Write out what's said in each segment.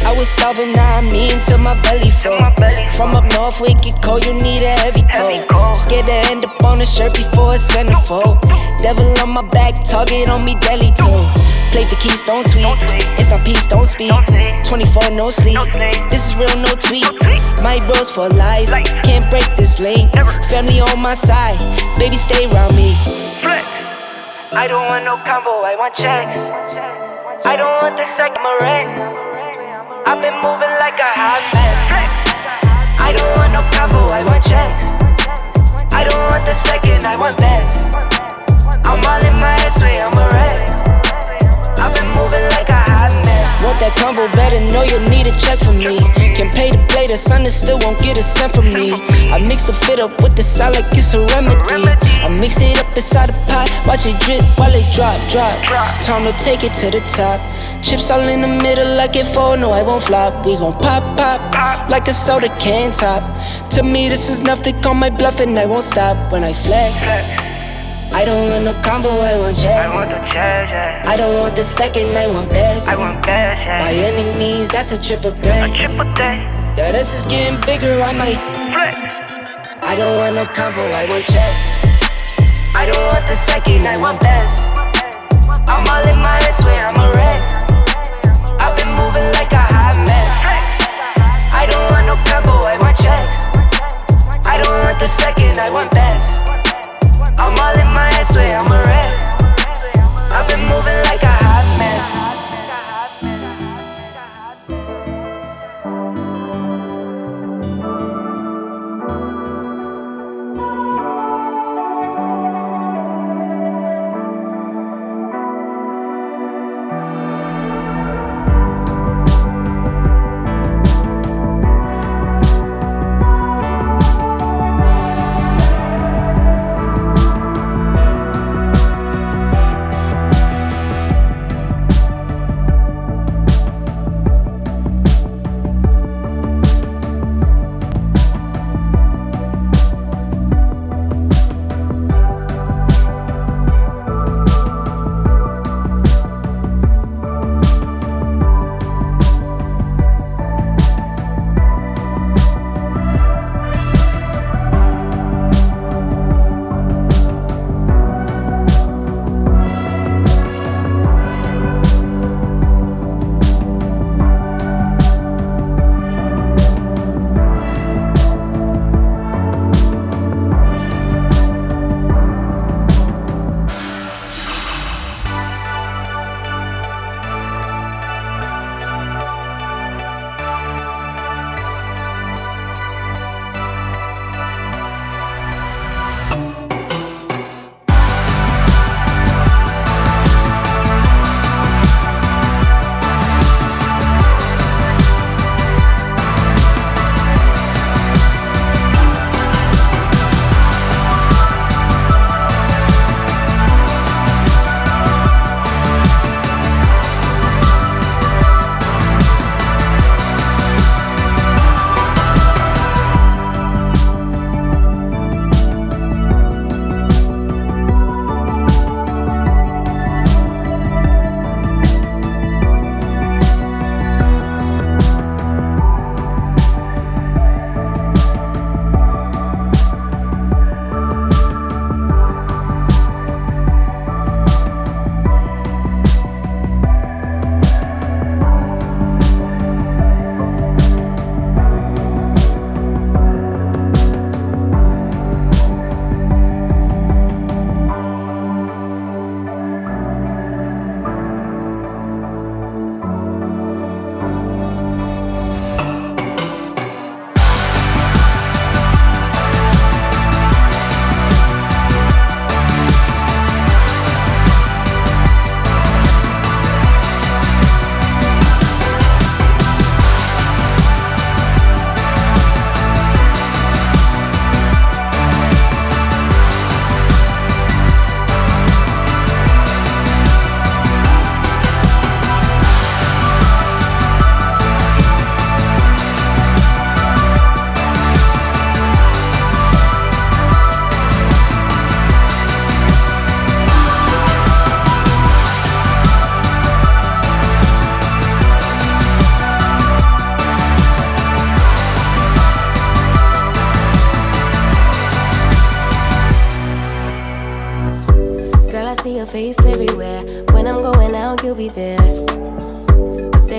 I was starving, now I'm eating till my belly full. From up north, we get cold, you need a heavy coat. Scared to end up on a shirt before a centerfold. Devil on my back, target on me daily too. Play for keeps, don't tweet. It's not peace, don't speak. 24, no sleep. This is real, no tweet. My bros for life, can't break this link. Family on my side, baby stay around me. I don't want no combo, I want checks. I don't want the second rent. I've been moving like a hot mess. I don't want no combo, I want checks. I don't want the second, I want best. I'm all in my head, swear I'm a wreck. I've been moving like a hot mess. Want that combo, better know you'll need a check from me. Can pay to play, the sun still won't get a cent from me. I mix the fit up with the salt like it's a remedy. I mix it up inside the pot, watch it drip while it drop. Time to take it to the top. Chips all in the middle like it fall, no I won't flop. We gon' pop like a soda can top. To me this is nothing, call my bluff and I won't stop when I flex. I don't want no combo, I want checks. I don't want the second, I want best. By any means, that's a triple threat. That S is getting bigger, I might flex. I don't want no combo, I want checks. I don't want the second, I want best. I'm all in my head, swear I'm a wreck. I've been moving like a hot mess. I don't want no combo, I want checks. I don't want the second, I want best. I'm all in my head, swear I'm a wreck. I've been moving like a hot mess.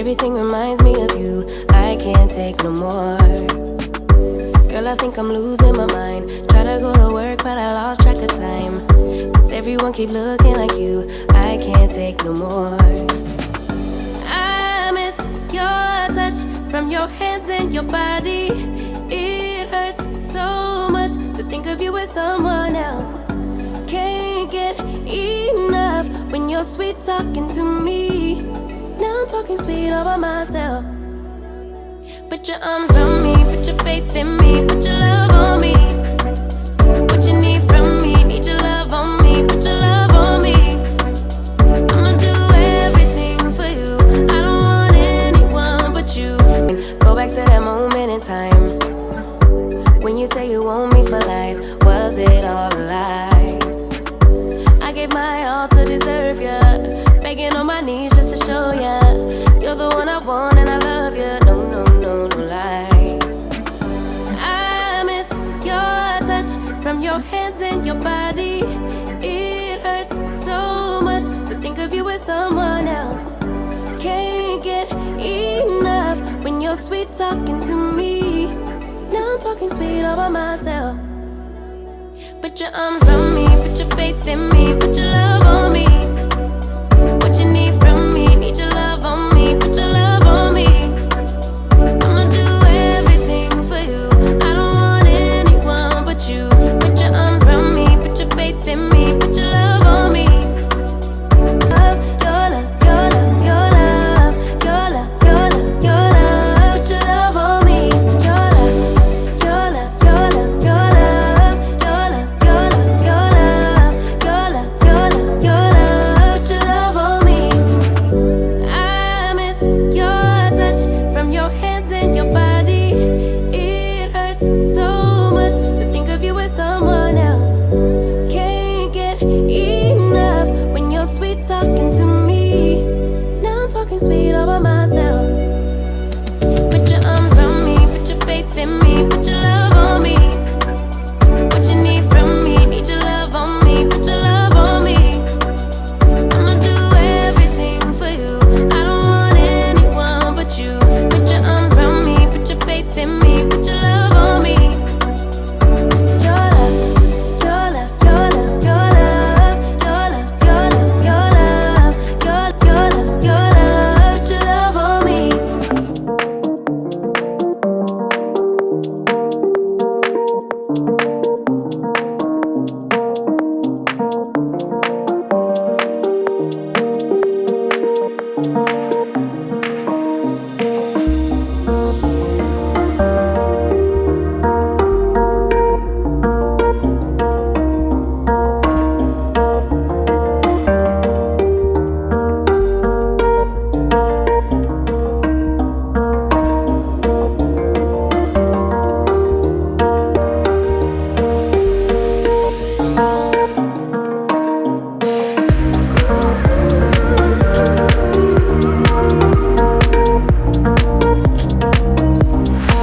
Everything reminds me of you. I can't take no more. Girl, I think I'm losing my mind. Try to go to work, but I lost track of time. Cause everyone keep looking like you. I can't take no more. I miss your touch from your hands and your body. It hurts so much to think of you with someone else. Can't get enough when you're sweet talking to me. Now I'm talking sweet all by myself. Put your arms around me, put your faith in me, put your love on me. What you need from me, need your love on me, put your love on me. I'ma do everything for you. I don't want anyone but you. Go back to that moment in time when you say you want me for life. Was it all a lie? I gave my all to deserve ya, begging on my knees just to show ya you're the one I want and I love ya. No, no, no, no lie. I miss your touch from your hands and your body. It hurts so much to think of you with someone else. Can't get enough when you're sweet talking to me. Now I'm talking sweet all by myself. Put your arms around me, put your faith in me, put your love on me.